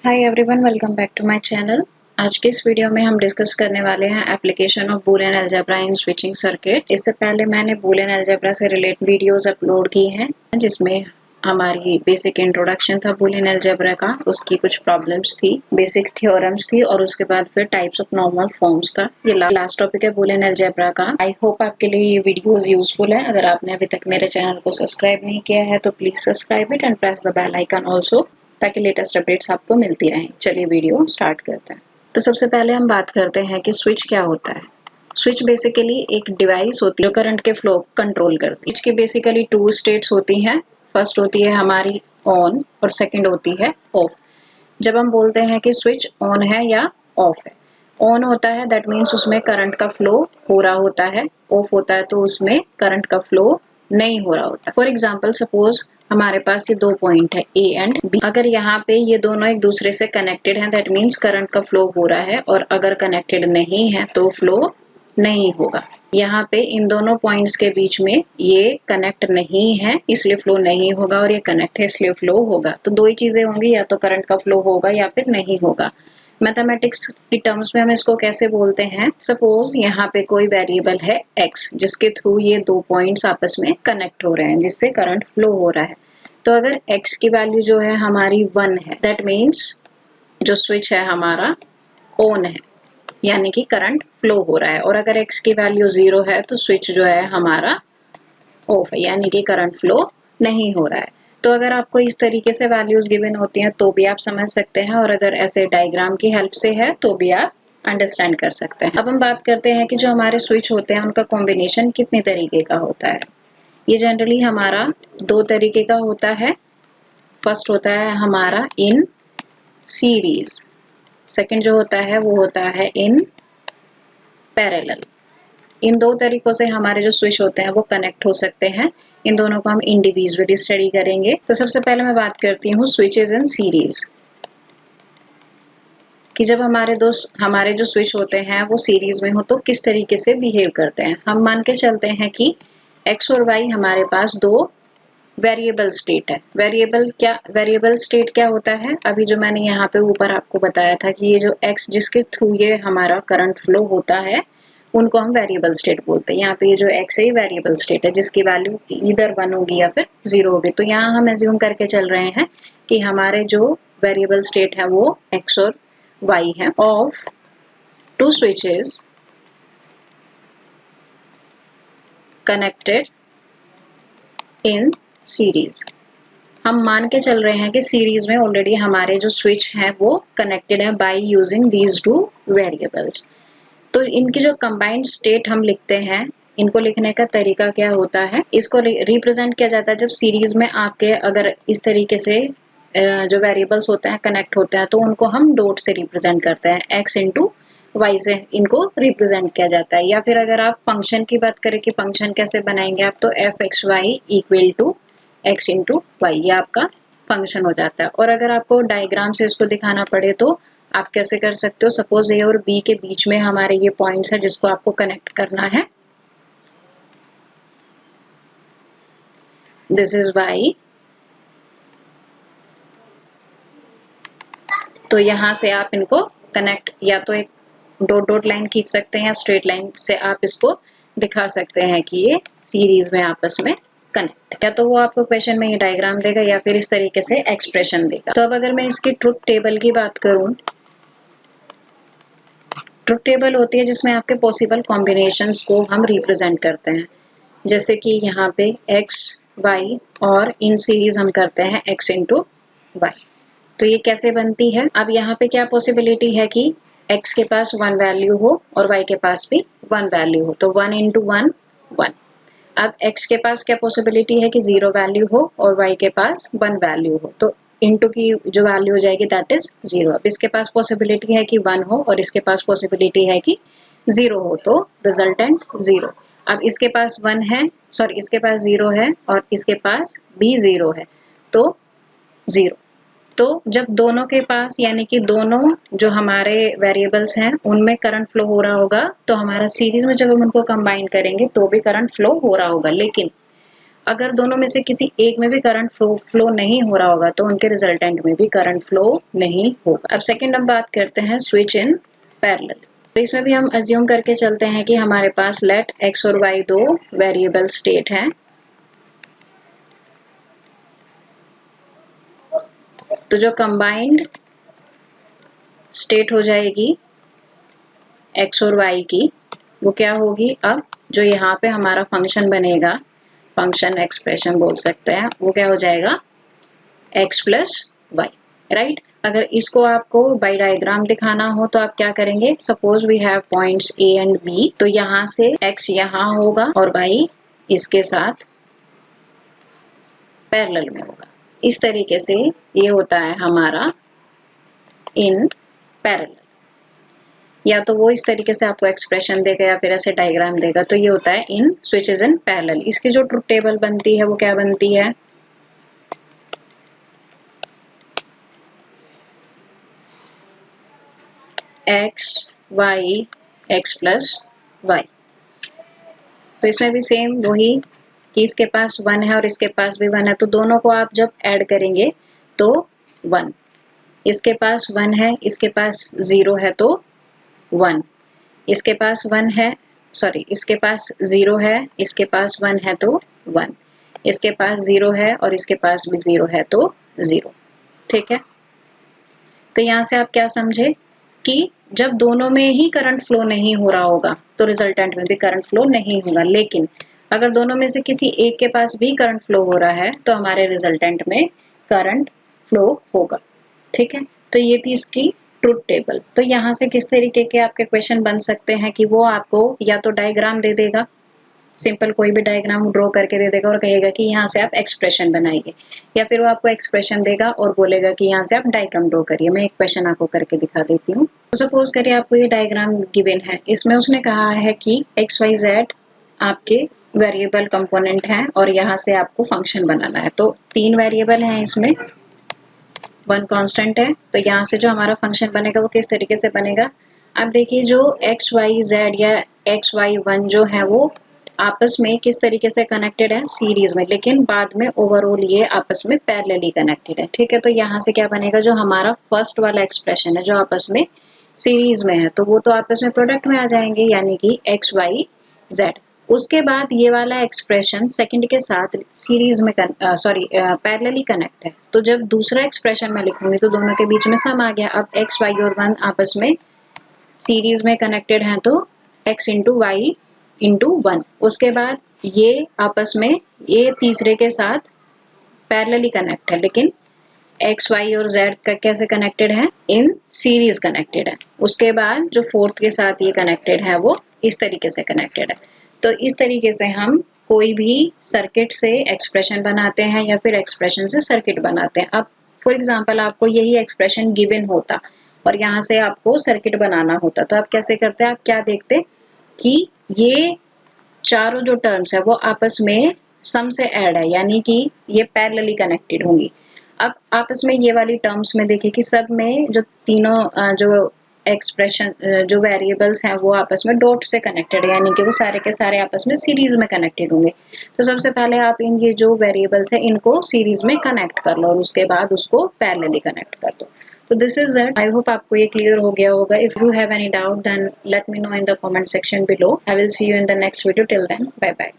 Hi everyone, welcome back to my channel. आज के इस वीडियो में हम डिस्कस करने वाले हैं application of Boolean algebra in switching circuit. इससे पहले मैंने बूलियन अलजेब्रा से रिलेटेड वीडियोस अपलोड की हैं जिसमें हमारी बेसिक इंट्रोडक्शन था बूलियन अलजेब्रा का, उसकी कुछ प्रॉब्लम्स थी, बेसिक थ्योरम्स थी और उसके बाद फिर टाइप्स ऑफ नॉर्मल फॉर्म्स था। ये लास्ट टॉपिक है बूलियन अलजेब्रा का। आई होप आपके लिए ये वीडियोस यूजफुल है। अगर आपने अभी तक मेरे चैनल को सब्सक्राइब नहीं किया है तो please subscribe it and press the bell icon also, ताकि लेटेस्ट अपडेट्स आपको मिलती रहें। चलिए वीडियो स्टार्ट करते हैं। तो सबसे पहले हम बात करते हैं कि स्विच क्या होता है। स्विच बेसिकली एक डिवाइस होती है जो करंट के फ्लो को कंट्रोल करती है। स्विच की बेसिकली टू स्टेट्स होती हैं। फर्स्ट होती है हमारी ऑन और सेकंड होती है ऑफ। जब हम बोलते हैं कि स्विच ऑन है या ऑफ है, ऑन होता है दैट मीन्स उसमें करंट का फ्लो हो रहा होता है, ऑफ होता है तो उसमें करंट का फ्लो नहीं हो रहा होता। फॉर एग्जाम्पल सपोज हमारे पास ये दो पॉइंट है ए एंड बी। अगर यहाँ पे ये दोनों एक दूसरे से कनेक्टेड हैं दैट मीन्स करंट का फ्लो हो रहा है, और अगर कनेक्टेड नहीं है तो फ्लो नहीं होगा। यहाँ पे इन दोनों पॉइंट्स के बीच में ये कनेक्ट नहीं है इसलिए फ्लो नहीं होगा, और ये कनेक्ट है इसलिए फ्लो होगा। तो दो ही चीजें होंगी, या तो करंट का फ्लो होगा या फिर नहीं होगा। मैथमेटिक्स की टर्म्स में हम इसको कैसे बोलते हैं, सपोज यहाँ पे कोई वेरिएबल है x जिसके थ्रू ये दो पॉइंट्स आपस में कनेक्ट हो रहे हैं जिससे करंट फ्लो हो रहा है। तो अगर x की वैल्यू जो है हमारी 1 है दैट मीन्स जो स्विच है हमारा ऑन है, यानी कि करंट फ्लो हो रहा है। और अगर x की वैल्यू 0 है तो स्विच जो है हमारा ऑफ है, यानी कि करंट फ्लो नहीं हो रहा है। तो अगर आपको इस तरीके से वैल्यूज गिवन होती हैं तो भी आप समझ सकते हैं, और अगर ऐसे डायग्राम की हेल्प से है तो भी आप अंडरस्टैंड कर सकते हैं। अब हम बात करते हैं कि जो हमारे स्विच होते हैं उनका कॉम्बिनेशन कितने तरीके का होता है। ये जनरली हमारा दो तरीके का होता है। फर्स्ट होता है हमारा इन सीरीज, सेकंड जो होता है वो होता है इन पैरेलल। इन दो तरीकों से हमारे जो स्विच होते हैं वो कनेक्ट हो सकते हैं। इन दोनों को हम इंडिविजुअली स्टडी करेंगे। तो सबसे पहले मैं बात करती हूँ स्विचेस इन सीरीज कि जब हमारे जो स्विच होते हैं वो सीरीज में हो तो किस तरीके से बिहेव करते हैं। हम मान के चलते हैं कि x और y हमारे पास दो वेरिएबल स्टेट है। वेरिएबल स्टेट क्या होता है, अभी जो मैंने यहाँ पे ऊपर आपको बताया था कि ये जो x जिसके थ्रू ये हमारा करंट फ्लो होता है उनको हम वेरिएबल स्टेट बोलते हैं। यहाँ पे ये जो x है ये वेरिएबल स्टेट है जिसकी वैल्यू इधर 1 होगी या फिर 0 होगी। तो यहाँ हम एज्यूम करके चल रहे हैं कि हमारे जो वेरिएबल स्टेट है वो x और y है of two switches connected in series. हम मान के चल रहे हैं कि सीरीज में ऑलरेडी हमारे जो स्विच हैं वो कनेक्टेड है by using these two variables. तो इनकी जो कंबाइंड स्टेट हम लिखते हैं, इनको लिखने का तरीका क्या होता है, इसको रिप्रेजेंट किया जाता है जब सीरीज में आपके अगर इस तरीके से जो वेरिएबल्स होते हैं कनेक्ट होते हैं तो उनको हम डॉट से रिप्रेजेंट करते हैं, x इंटू वाई से इनको रिप्रेजेंट किया जाता है। या फिर अगर आप फंक्शन की बात करें कि फंक्शन कैसे बनाएंगे आप, तो F X Y equal to X into Y, ये आपका फंक्शन हो जाता है। और अगर आपको डायग्राम से इसको दिखाना पड़े तो आप कैसे कर सकते हो, सपोज ए और बी के बीच में हमारे ये पॉइंट्स है जिसको आपको कनेक्ट करना है। दिस इज वाई, तो यहां से आप इनको कनेक्ट या तो एक डॉट डॉट लाइन खींच सकते हैं या स्ट्रेट लाइन से आप इसको दिखा सकते हैं कि ये सीरीज में आपस में कनेक्ट। या तो वो आपको क्वेश्चन में ये डायग्राम देगा या फिर इस तरीके से एक्सप्रेशन देगा। तो अब अगर मैं इसकी ट्रुथ टेबल की बात करूं, ट्रुथ टेबल होती है जिसमें आपके पॉसिबल कॉम्बिनेशंस को हम रिप्रेजेंट करते हैं। जैसे कि यहाँ पे x, y और इन सीरीज हम करते हैं x इंटू वाई। तो ये कैसे बनती है, अब यहाँ पे क्या पॉसिबिलिटी है कि x के पास 1 वैल्यू हो और y के पास भी 1 वैल्यू हो, तो 1 इंटू 1 1। अब x के पास क्या पॉसिबिलिटी है कि 0 वैल्यू हो और y के पास 1 वैल्यू हो, तो इंटू की जो वैल्यू हो जाएगी दैट इज 0। अब इसके पास पॉसिबिलिटी है कि 1 हो और इसके पास पॉसिबिलिटी है कि 0 हो, तो रिजल्टेंट 0। अब इसके पास 1 है, सॉरी इसके पास 0 है और इसके पास भी 0 है, तो 0। तो जब दोनों के पास यानी कि दोनों जो हमारे वेरिएबल्स हैं उनमें करंट फ्लो हो रहा होगा तो हमारा सीरीज में जब हम उनको कंबाइन करेंगे तो भी करंट फ्लो हो रहा होगा। लेकिन अगर दोनों में से किसी एक में भी करंट फ्लो नहीं हो रहा होगा तो उनके रिजल्टेंट में भी करंट फ्लो नहीं होगा। अब सेकंड हम बात करते हैं स्विच इन पैरेलल। तो इसमें भी हम अज्यूम करके चलते हैं कि हमारे पास लेट x और y दो वेरिएबल स्टेट हैं। तो जो कंबाइंड स्टेट हो जाएगी x और y की, वो क्या होगी, अब जो यहाँ पे हमारा फंक्शन बनेगा, फंक्शन एक्सप्रेशन बोल सकते हैं, वो क्या हो जाएगा x प्लस वाई, राइट। अगर इसको आपको बाई डायग्राम दिखाना हो तो आप क्या करेंगे, suppose we have points a and b, तो यहाँ से x यहाँ होगा और y इसके साथ पैरेलल में होगा। इस तरीके से ये होता है हमारा इन पैरेलल। या तो वो इस तरीके से आपको एक्सप्रेशन देगा या फिर ऐसे डायग्राम देगा, तो ये होता है इन स्विचेस इन पैरेलल। इसकी जो ट्रुथ टेबल बनती है वो क्या बनती है, x y x plus Y. तो इसमें भी सेम वही कि इसके पास 1 है और इसके पास भी 1 है, तो दोनों को आप जब ऐड करेंगे तो 1, इसके पास 1 है, इसके पास 0 है तो 1, इसके पास 1 है, सॉरी इसके पास 0 है, इसके पास 1 है तो 1, इसके पास 0 है और इसके पास भी 0 है तो 0। ठीक है, तो यहाँ से आप क्या समझे कि जब दोनों में ही करंट फ्लो नहीं हो रहा होगा तो रिजल्टेंट में भी करंट फ्लो नहीं होगा, लेकिन अगर दोनों में से किसी एक के पास भी करंट फ्लो हो रहा है तो हमारे रिजल्टेंट में करंट फ्लो होगा। ठीक है, तो ये थी इसकी ट्रुथ टेबल। तो यहाँ से किस तरीके के आपके क्वेश्चन बन सकते हैं कि वो आपको या तो डायग्राम दे देगा, सिंपल कोई भी डायग्राम ड्रॉ करके दे देगा और कहेगा कि यहाँ से आप एक्सप्रेशन बनाइए, या फिर वो आपको एक्सप्रेशन देगा और बोलेगा कि यहाँ से आप डायग्राम ड्रॉ करिए। मैं एक क्वेश्चन आपको करके दिखा देती हूँ। तो सपोज करिए आपको ये डायग्राम गिवन है, इसमें उसने कहा है कि एक्स वाई जेड आपके वेरिएबल कंपोनेंट हैं और यहाँ से आपको फंक्शन बनाना है। तो 3 वेरिएबल हैं इसमें, 1 कांस्टेंट है। तो यहाँ से जो हमारा फंक्शन बनेगा वो किस तरीके से बनेगा, आप देखिए जो एक्स वाई जेड या एक्स वाई 1 जो है वो आपस में किस तरीके से कनेक्टेड है, सीरीज में, लेकिन बाद में ओवरऑल ये आपस में पैरेलली कनेक्टेड है। ठीक है, तो यहाँ से क्या बनेगा, जो हमारा फर्स्ट वाला एक्सप्रेशन है जो आपस में सीरीज में है, तो वो तो आपस में प्रोडक्ट में आ जाएंगे, यानी कि एक्स वाई जेड। उसके बाद ये वाला एक्सप्रेशन सेकंड के साथ सीरीज में पैरेलली कनेक्ट है, तो जब दूसरा एक्सप्रेशन मैं लिखूंगी तो दोनों के बीच में सम आ गया। अब एक्स वाई और 1 आपस में सीरीज में कनेक्टेड हैं तो x इंटू वाई इंटू 1। उसके बाद ये आपस में ये तीसरे के साथ पैरेलली कनेक्ट है, लेकिन x y और z का कैसे कनेक्टेड है, इन सीरीज कनेक्टेड है। उसके बाद जो फोर्थ के साथ ये कनेक्टेड है वो इस तरीके से कनेक्टेड है। तो इस तरीके से हम कोई भी सर्किट से एक्सप्रेशन बनाते हैं या फिर एक्सप्रेशन से सर्किट बनाते हैं। अब फॉर एग्जांपल आपको यही एक्सप्रेशन गिवन होता और यहाँ से आपको सर्किट बनाना होता, तो आप कैसे करते हैं, आप क्या देखते कि ये चारों जो टर्म्स है वो आपस में सम से ऐड है, यानी कि ये पैरेलली कनेक्टेड होंगी। अब आपस में ये वाली टर्म्स में देखिए कि सब में जो तीनों जो एक्सप्रेशन जो वेरिएबल्स हैं वो आपस में डॉट से कनेक्टेड है, यानी कि वो सारे के सारे आपस में सीरीज में कनेक्टेड होंगे। तो सबसे पहले आप इन ये जो वेरिएबल्स है इनको सीरीज में कनेक्ट कर लो और उसके बाद उसको पैरेलली कनेक्ट कर दो। तो this is it. I hope आपको ये क्लियर हो गया होगा। If you have any doubt then let me know in the comment section below. I will see you in the next video. Till then bye bye.